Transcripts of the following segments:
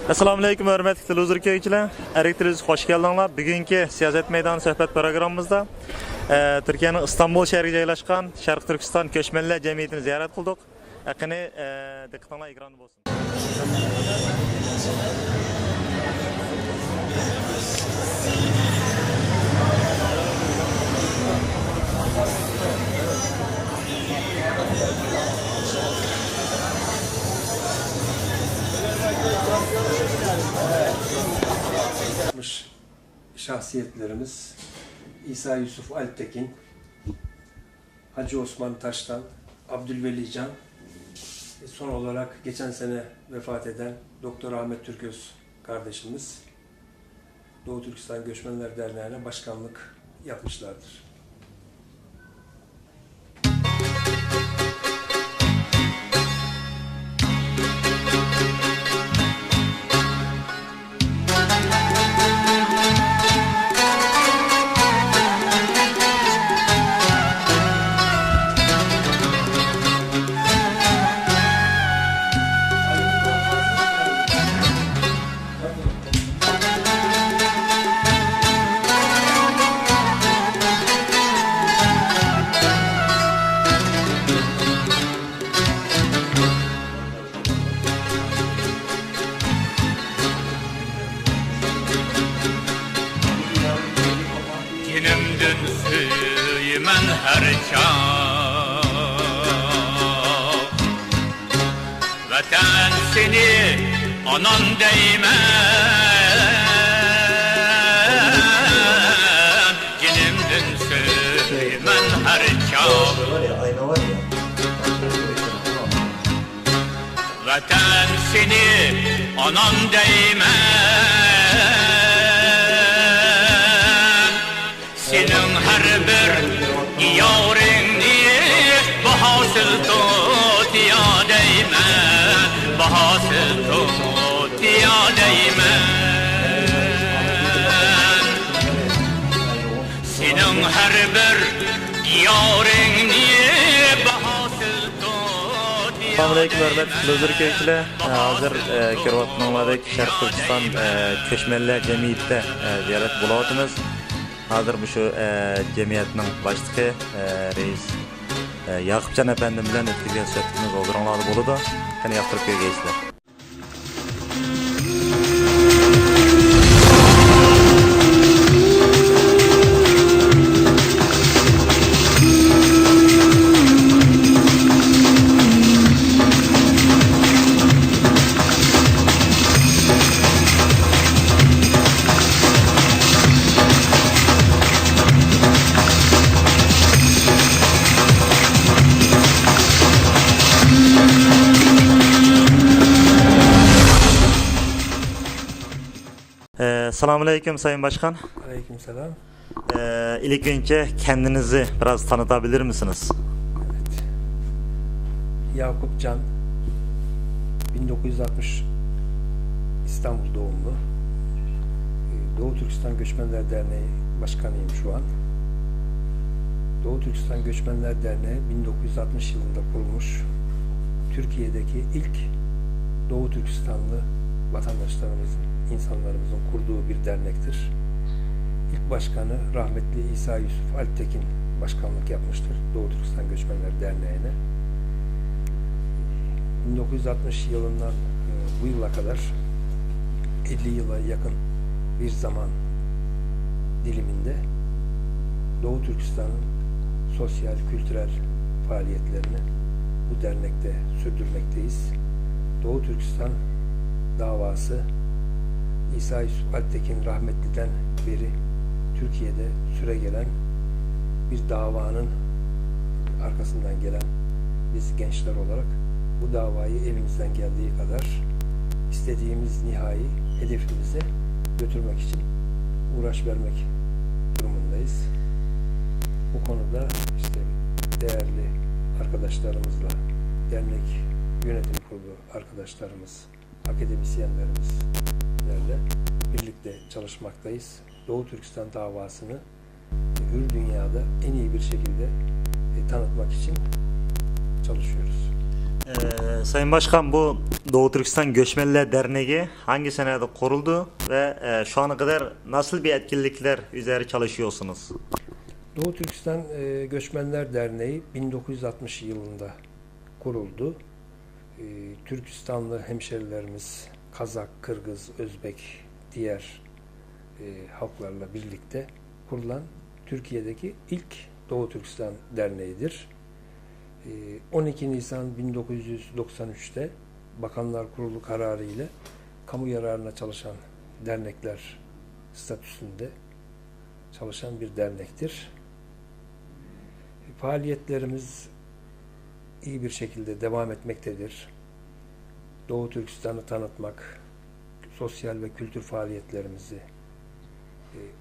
Assalomu alaykum hurmatli televizorchilar. Erkitiriz hoş geldinglar. Bugungi siyoset maydoni suhbat programmamizda Turkiyaning Istanbul shahriga joylashgan Sharq Turkiston ko'chmanlar jamiyatini ziyorat qildik. Qani diqqatinglar ekranda bo'lsin. Şahsiyetlerimiz İsa Yusuf Alptekin, Hacı Osman Taştan, Abdülveli Can, son olarak geçen sene vefat eden Doktor Ahmet Türköz kardeşimiz Doğu Türkistan Göçmenler Derneği'ne başkanlık yapmışlardır. Mən hər çağ Vətən seni anan değmən Günümdün söymən hər çağ Vətən seni anan değmən Senin her bir diyarını bahasıl tut ya değmen Bahasıl tut ya değmen Senin her bir diyarını bahasıl tut ya Assalomu alaykum hurmatli televizorchilar. Hozir ko'ryapsizlar Sharq Turkiston ko'chmanlar jamiyatida ziyorat bo'lyapmiz. Hazır bu şu cemiyetinin başlığı reis Yakupcan efendim bilen etkileyecek söhbetimiz olduranlarda buludu. Hani yaptırıp görgeysizler. Selamun Aleyküm Sayın Başkan. Aleykümselam. İlk önce kendinizi biraz tanıtabilir misiniz? Evet. Yakup Can, 1960 İstanbul doğumlu. Doğu Türkistan Göçmenler Derneği Başkanıyım şu an. Doğu Türkistan Göçmenler Derneği 1960 yılında kurulmuş. Türkiye'deki ilk Doğu Türkistanlı vatandaşlarımızın, insanlarımızın kurduğu bir dernektir. İlk başkanı rahmetli İsa Yusuf Alptekin başkanlık yapmıştır Doğu Türkistan Göçmenler Derneği'ne. 1960 yılından bu yıla kadar 50 yıla yakın bir zaman diliminde Doğu Türkistan'ın sosyal, kültürel faaliyetlerini bu dernekte sürdürmekteyiz. Doğu Türkistan davası İsa Yusuf Alptekin rahmetliden beri Türkiye'de süregelen bir davanın arkasından gelen biz gençler olarak bu davayı elimizden geldiği kadar istediğimiz nihai hedefimize götürmek için uğraş vermek durumundayız. Bu konuda işte değerli arkadaşlarımızla, dernek yönetim kurulu arkadaşlarımız, akademisyenlerimizle birlikte çalışmaktayız. Doğu Türkistan davasını hür dünyada en iyi bir şekilde tanıtmak için çalışıyoruz. Sayın Başkan, bu Doğu Türkistan Göçmenler Derneği hangi senede kuruldu ve şu ana kadar nasıl bir etkinlikler üzeri çalışıyorsunuz? Doğu Türkistan Göçmenler Derneği 1960 yılında kuruldu. Türkistanlı hemşerilerimiz, Kazak, Kırgız, Özbek, diğer halklarla birlikte kurulan Türkiye'deki ilk Doğu Türkistan Derneği'dir. 12 Nisan 1993'te Bakanlar Kurulu kararı ile kamu yararına çalışan dernekler statüsünde çalışan bir dernektir. Faaliyetlerimiz iyi bir şekilde devam etmektedir. Doğu Türkistan'ı tanıtmak, sosyal ve kültür faaliyetlerimizi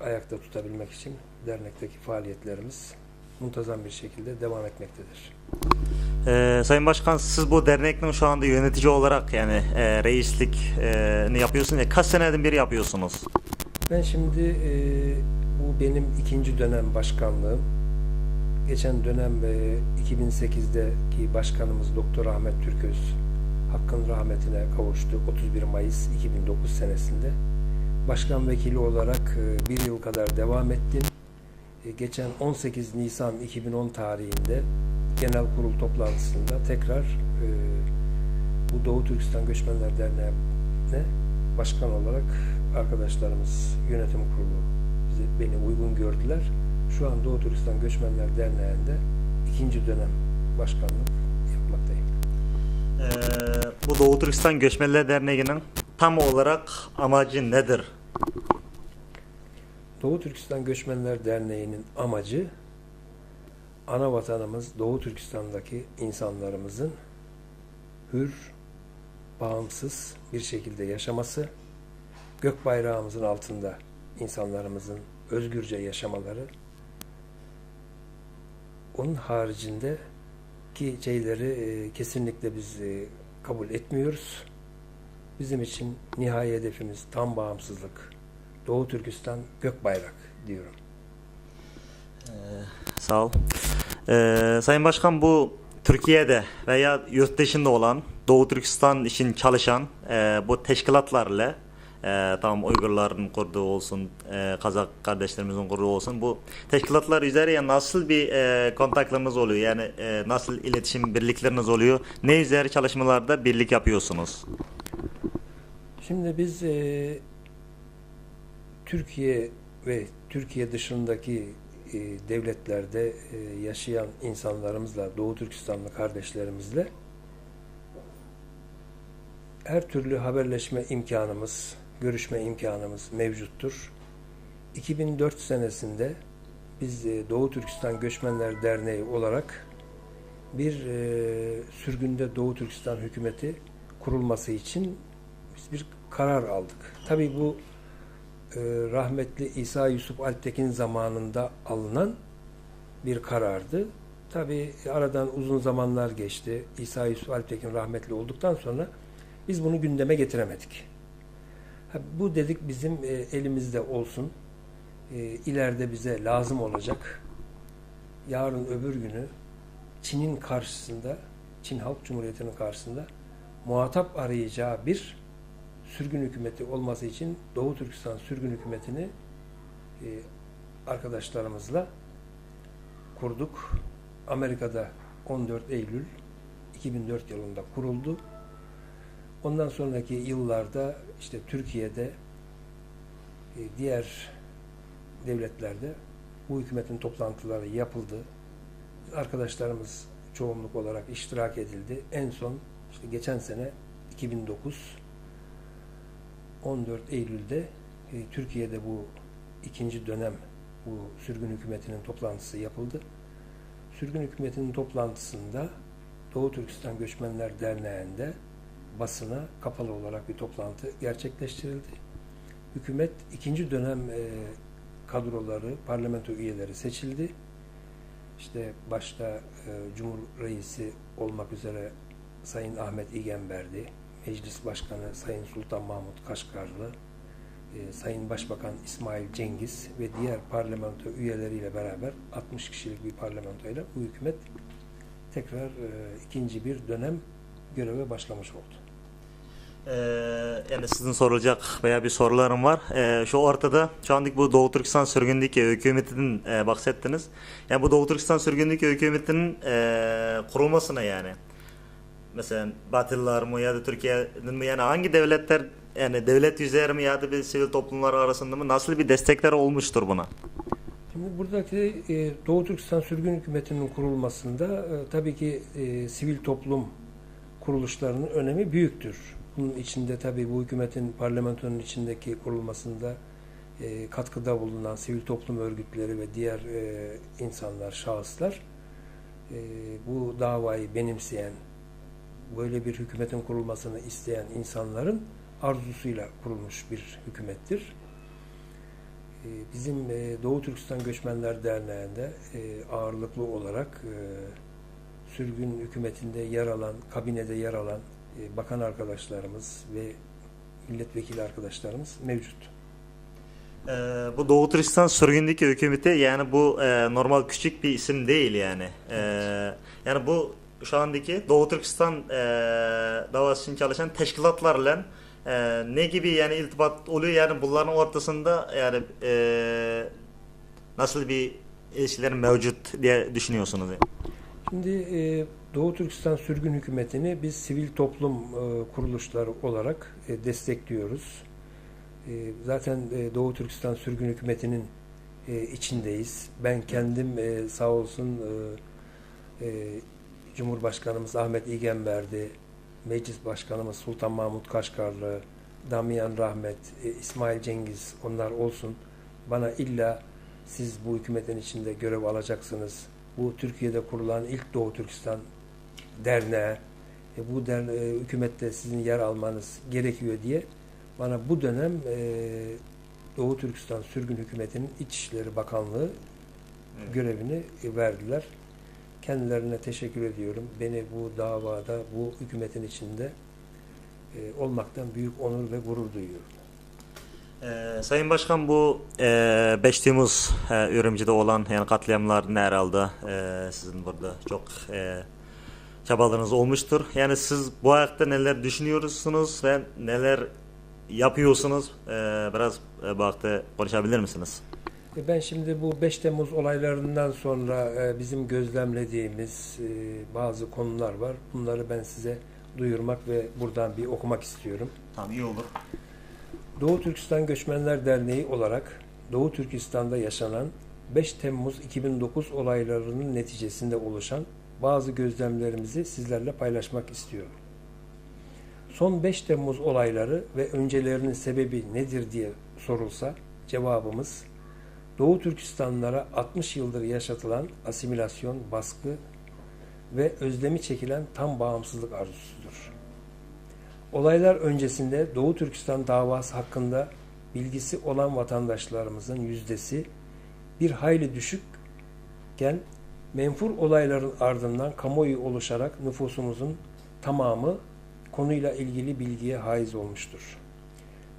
ayakta tutabilmek için dernekteki faaliyetlerimiz muntazam bir şekilde devam etmektedir. Sayın Başkan, siz bu dernekten şu anda yönetici olarak yani reislikini yapıyorsunuz ya, kaç seneden beri yapıyorsunuz? Ben şimdi bu benim ikinci dönem başkanlığım. Geçen dönem 2008'deki başkanımız Doktor Ahmet Türköz hakkın rahmetine kavuştu 31 Mayıs 2009 senesinde. Başkan vekili olarak bir yıl kadar devam ettim. Geçen 18 Nisan 2010 tarihinde genel kurul toplantısında tekrar bu Doğu Türkistan Göçmenler Derneği'ne başkan olarak arkadaşlarımız yönetim kurulu beni uygun gördüler. Şu an Doğu Türkistan Göçmenler Derneği'nde ikinci dönem başkanlık yapmaktayım. Bu Doğu Türkistan Göçmenler Derneği'nin tam olarak amacı nedir? Doğu Türkistan Göçmenler Derneği'nin amacı ana vatanımız Doğu Türkistan'daki insanlarımızın hür, bağımsız bir şekilde yaşaması, gök bayrağımızın altında insanlarımızın özgürce yaşamaları, onun haricinde ki şeyleri kesinlikle biz kabul etmiyoruz. Bizim için nihai hedefimiz tam bağımsızlık. Doğu Türkistan gök bayrak diyorum. Sağ ol. Sayın Başkan, bu Türkiye'de veya yurt dışında olan Doğu Türkistan için çalışan bu teşkilatlarla tam Uygurların kurduğu olsun, Kazak kardeşlerimizin kurduğu olsun, bu teşkilatlar üzerine nasıl bir kontaklarınız oluyor? Yani nasıl iletişim birlikleriniz oluyor? Ne üzeri çalışmalarda birlik yapıyorsunuz? Şimdi biz Türkiye ve Türkiye dışındaki devletlerde yaşayan insanlarımızla, Doğu Türkistanlı kardeşlerimizle her türlü haberleşme imkanımız, görüşme imkanımız mevcuttur. 2004 senesinde biz Doğu Türkistan Göçmenler Derneği olarak bir sürgünde Doğu Türkistan hükümeti kurulması için biz bir karar aldık. Tabii bu rahmetli İsa Yusuf Alptekin zamanında alınan bir karardı. Tabii aradan uzun zamanlar geçti. İsa Yusuf Alptekin rahmetli olduktan sonra biz bunu gündeme getiremedik. Bu dedik bizim elimizde olsun. İleride bize lazım olacak. Yarın öbür günü Çin'in karşısında, Çin Halk Cumhuriyeti'nin karşısında muhatap arayacağı bir sürgün hükümeti olması için Doğu Türkistan sürgün hükümetini arkadaşlarımızla kurduk. Amerika'da 14 Eylül 2004 yılında kuruldu. Ondan sonraki yıllarda işte Türkiye'de diğer devletlerde bu hükümetin toplantıları yapıldı. Arkadaşlarımız çoğunluk olarak iştirak edildi. En son işte geçen sene 2009 14 Eylül'de Türkiye'de bu ikinci dönem bu sürgün hükümetinin toplantısı yapıldı. Sürgün hükümetinin toplantısında Doğu Türkistan Göçmenler Derneği'nde basına kapalı olarak bir toplantı gerçekleştirildi. Hükümet ikinci dönem kadroları, parlamento üyeleri seçildi. İşte başta Cumhur Reisi olmak üzere Sayın Ahmet İgenberdi, Meclis Başkanı Sayın Sultan Mahmut Kaşgarlı, Sayın Başbakan İsmail Cengiz ve diğer parlamento üyeleriyle beraber 60 kişilik bir parlamentoyla bu hükümet tekrar ikinci bir dönem göreve başlamış oldu. Yani sizin sorulacak veya bir sorularım var. Şu ortada şu andaki bu Doğu Türkistan sürgündeki hükümetinden bahsettiniz. Yani bu Doğu Türkistan sürgündeki hükümetinin kurulmasına yani mesela Batılılar mı ya da Türkiye'nin mi yani hangi devletler yani devlet yüzleri mi ya da bir sivil toplumlar arasında mı nasıl bir destekler olmuştur buna? Şimdi buradaki Doğu Türkistan sürgün hükümetinin kurulmasında tabii ki sivil toplum kuruluşlarının önemi büyüktür. Bunun içinde tabii bu hükümetin parlamentonun içindeki kurulmasında katkıda bulunan sivil toplum örgütleri ve diğer insanlar, şahıslar bu davayı benimseyen, böyle bir hükümetin kurulmasını isteyen insanların arzusuyla kurulmuş bir hükümettir. Bizim Doğu Türkistan Göçmenler Derneği'nde ağırlıklı olarak sürgün hükümetinde yer alan, kabinede yer alan bakan arkadaşlarımız ve milletvekili arkadaşlarımız mevcut. Bu Doğu Türkistan sürgündeki hükümeti yani bu normal küçük bir isim değil yani. Yani bu şu andaki Doğu Türkistan davası için çalışan teşkilatlarla ne gibi yani iltibat oluyor yani bunların ortasında yani nasıl bir ilişkiler mevcut diye düşünüyorsunuz? Yani? Şimdi Doğu Türkistan sürgün hükümetini biz sivil toplum kuruluşları olarak destekliyoruz. Zaten Doğu Türkistan sürgün hükümetinin içindeyiz. Ben kendim sağ olsun Cumhurbaşkanımız Ahmet İlgenberdi, Meclis Başkanımız Sultan Mahmut Kaşgarlı, Damian Rahmet, İsmail Cengiz onlar olsun. Bana illa siz bu hükümetin içinde görev alacaksınız. Bu Türkiye'de kurulan ilk Doğu Türkistan Derneği, bu hükümette sizin yer almanız gerekiyor diye bana bu dönem Doğu Türkistan Sürgün Hükümeti'nin İçişleri Bakanlığı görevini verdiler. Kendilerine teşekkür ediyorum. Beni bu davada, bu hükümetin içinde olmaktan büyük onur ve gurur duyuyorum. Sayın Başkan bu 5 Temmuz Ürümci'de olan yani katliamların herhalde sizin burada çok çabalarınız olmuştur. Yani siz bu ayakta neler düşünüyorsunuz ve neler yapıyorsunuz? Biraz bu ayakta konuşabilir misiniz? Ben şimdi bu 5 Temmuz olaylarından sonra bizim gözlemlediğimiz bazı konular var. Bunları ben size duyurmak ve buradan bir okumak istiyorum. Tamam, iyi olur. Doğu Türkistan Göçmenler Derneği olarak Doğu Türkistan'da yaşanan 5 Temmuz 2009 olaylarının neticesinde oluşan bazı gözlemlerimizi sizlerle paylaşmak istiyorum. Son 5 Temmuz olayları ve öncelerinin sebebi nedir diye sorulsa cevabımız Doğu Türkistanlılara 60 yıldır yaşatılan asimilasyon, baskı ve özlemi çekilen tam bağımsızlık arzusudur. Olaylar öncesinde Doğu Türkistan davası hakkında bilgisi olan vatandaşlarımızın yüzdesi bir hayli düşükken menfur olayların ardından kamuoyu oluşarak nüfusumuzun tamamı konuyla ilgili bilgiye haiz olmuştur.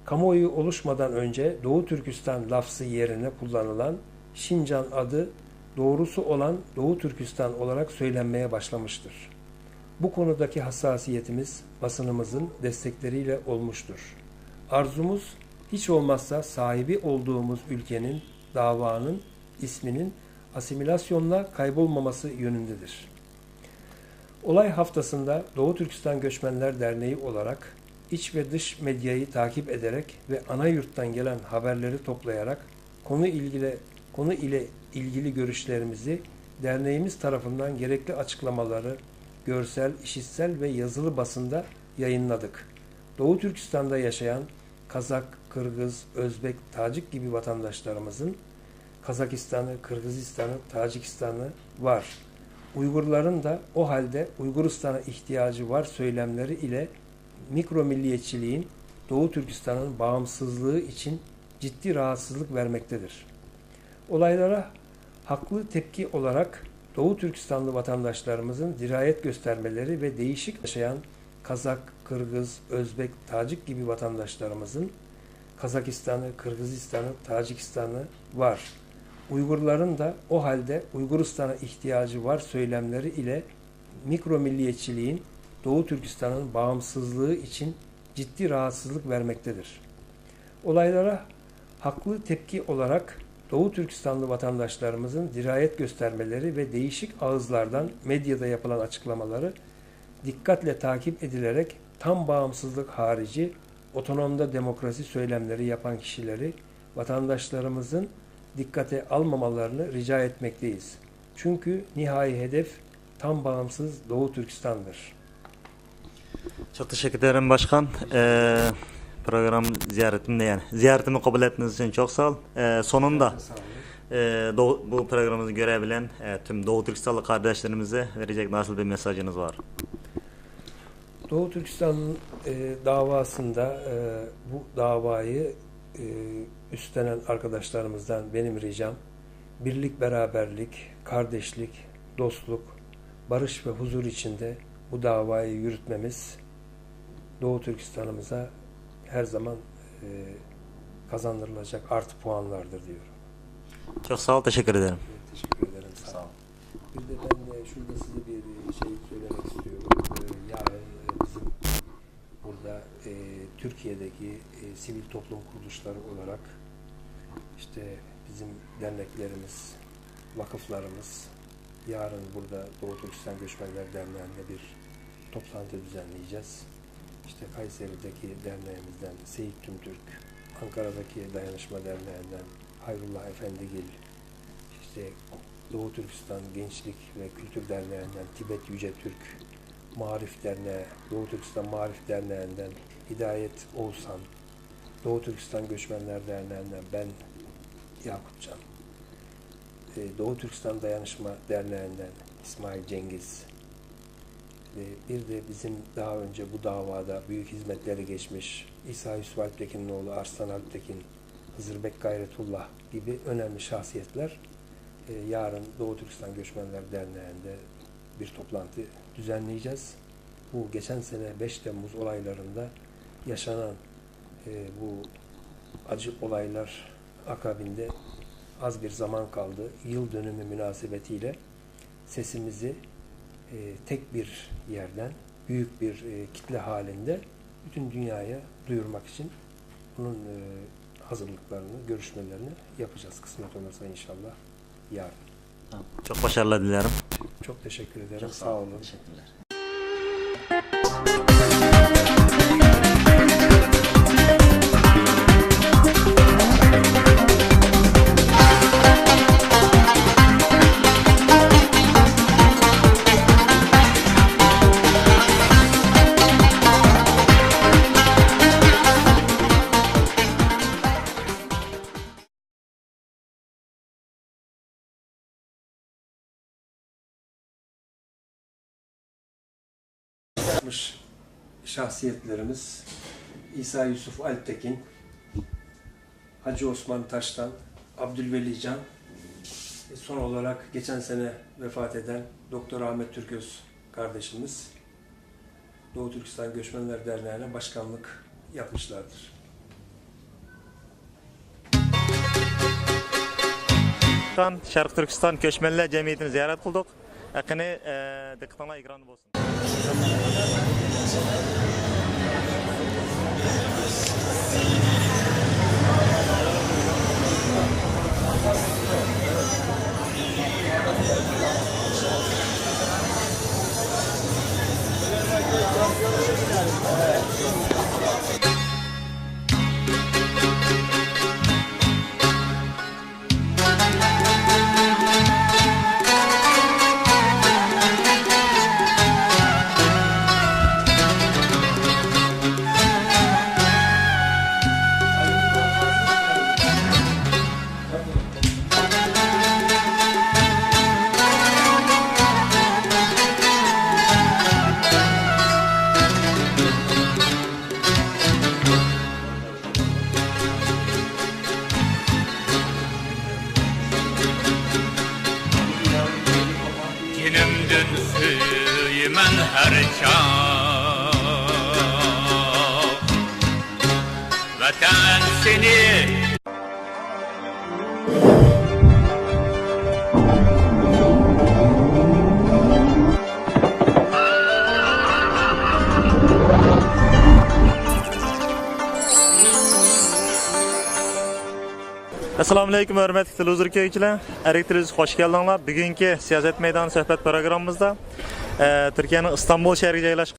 Kamuoyu oluşmadan önce Doğu Türkistan lafzı yerine kullanılan Şincan adı doğrusu olan Doğu Türkistan olarak söylenmeye başlamıştır. Bu konudaki hassasiyetimiz basınımızın destekleriyle olmuştur. Arzumuz hiç olmazsa sahibi olduğumuz ülkenin, davanın, isminin asimilasyonla kaybolmaması yönündedir. Olay haftasında Doğu Türkistan Göçmenler Derneği olarak iç ve dış medyayı takip ederek ve ana yurttan gelen haberleri toplayarak konu ile ilgili görüşlerimizi derneğimiz tarafından gerekli açıklamaları görsel, işitsel ve yazılı basında yayınladık. Doğu Türkistan'da yaşayan Kazak, Kırgız, Özbek, Tacik gibi vatandaşlarımızın Kazakistan'ı, Kırgızistan'ı, Tacikistan'ı var. Uygurların da o halde Uyguristan'a ihtiyacı var söylemleri ile mikro milliyetçiliğin Doğu Türkistan'ın bağımsızlığı için ciddi rahatsızlık vermektedir. Olaylara haklı tepki olarak Doğu Türkistanlı vatandaşlarımızın dirayet göstermeleri ve değişik yaşayan Kazak, Kırgız, Özbek, Tacik gibi vatandaşlarımızın Kazakistan'ı, Kırgızistan'ı, Tacikistan'ı var. Uygurların da o halde Uyguristan'a ihtiyacı var söylemleri ile mikro milliyetçiliğin Doğu Türkistan'ın bağımsızlığı için ciddi rahatsızlık vermektedir. Olaylara haklı tepki olarak Doğu Türkistanlı vatandaşlarımızın dirayet göstermeleri ve değişik ağızlardan medyada yapılan açıklamaları dikkatle takip edilerek tam bağımsızlık harici otonomda demokrasi söylemleri yapan kişileri vatandaşlarımızın dikkate almamalarını rica etmekteyiz. Çünkü nihai hedef tam bağımsız Doğu Türkistan'dır. Çok teşekkür ederim başkan. Program ziyaretimde yani ziyaretimi kabul ettiğiniz için çok sağ ol. Sonunda Sağ olun. bu programımızı görebilen tüm Doğu Türkistanlı kardeşlerimize verecek nasıl bir mesajınız var? Doğu Türkistan davasında bu davayı üstlenen arkadaşlarımızdan benim ricam birlik, beraberlik, kardeşlik, dostluk, barış ve huzur içinde bu davayı yürütmemiz Doğu Türkistan'ımıza her zaman kazandırılacak artı puanlardır diyorum. Çok sağ ol, teşekkür ederim. Teşekkür ederim. Sağ olun. Bir de ben şurada size bir şey söylemek istiyorum. Yarın bizim burada Türkiye'deki sivil toplum kuruluşları olarak işte bizim derneklerimiz, vakıflarımız yarın burada Doğu Türkistan Göçmenler Derneği'nde bir toplantı düzenleyeceğiz. İşte Kayseri'deki derneğimizden Seyit Tümtürk, Ankara'daki Dayanışma Derneği'nden Hayrullah Efendigil, işte Doğu Türkistan Gençlik ve Kültür Derneği'nden Tibet Yüce Türk, Marif Derneği, Doğu Türkistan Marif Derneği'nden Hidayet Oğuzhan, Doğu Türkistan Göçmenler Derneği'nden ben Yakupcan, Doğu Türkistan Dayanışma Derneği'nden İsmail Cengiz ve bir de bizim daha önce bu davada büyük hizmetleri geçmiş İsa Yusuf Alptekin'in oğlu Arslan Alptekin, Hızırbek Gayretullah gibi önemli şahsiyetler yarın Doğu Türkistan Göçmenler Derneği'nde bir toplantı düzenleyeceğiz. Bu geçen sene 5 Temmuz olaylarında yaşanan bu acı olaylar akabinde az bir zaman kaldı. Yıl dönümü münasebetiyle sesimizi tek bir yerden, büyük bir kitle halinde bütün dünyaya duyurmak için bunun hazırlıklarını, görüşmelerini yapacağız. Kısmet olursa inşallah yarın. Çok başarılar dilerim. Çok teşekkür ederim. Sağ olun. Teşekkürler. Yapmış şahsiyetlerimiz İsa Yusuf Alptekin, Hacı Osman Taştan, Abdülveli Can, son olarak geçen sene vefat eden Doktor Ahmet Türköz kardeşimiz Doğu Türkistan Göçmenler Derneği'ne başkanlık yapmışlardır. Şarkı Türkistan Göçmenler Cemiyeti'ni ziyaret kıldık. Yakını dikkatine ikram olsun. Dinimden söylemen her çağ Vatan seni Assalomu alaykum hörmətli televizor izləyicilər. Ərik televizor xoş gəldinglar. Bugünkü siyaset meydanı söhbət proqramımızda Türkiye'nin İstanbul şəhəri joylashgan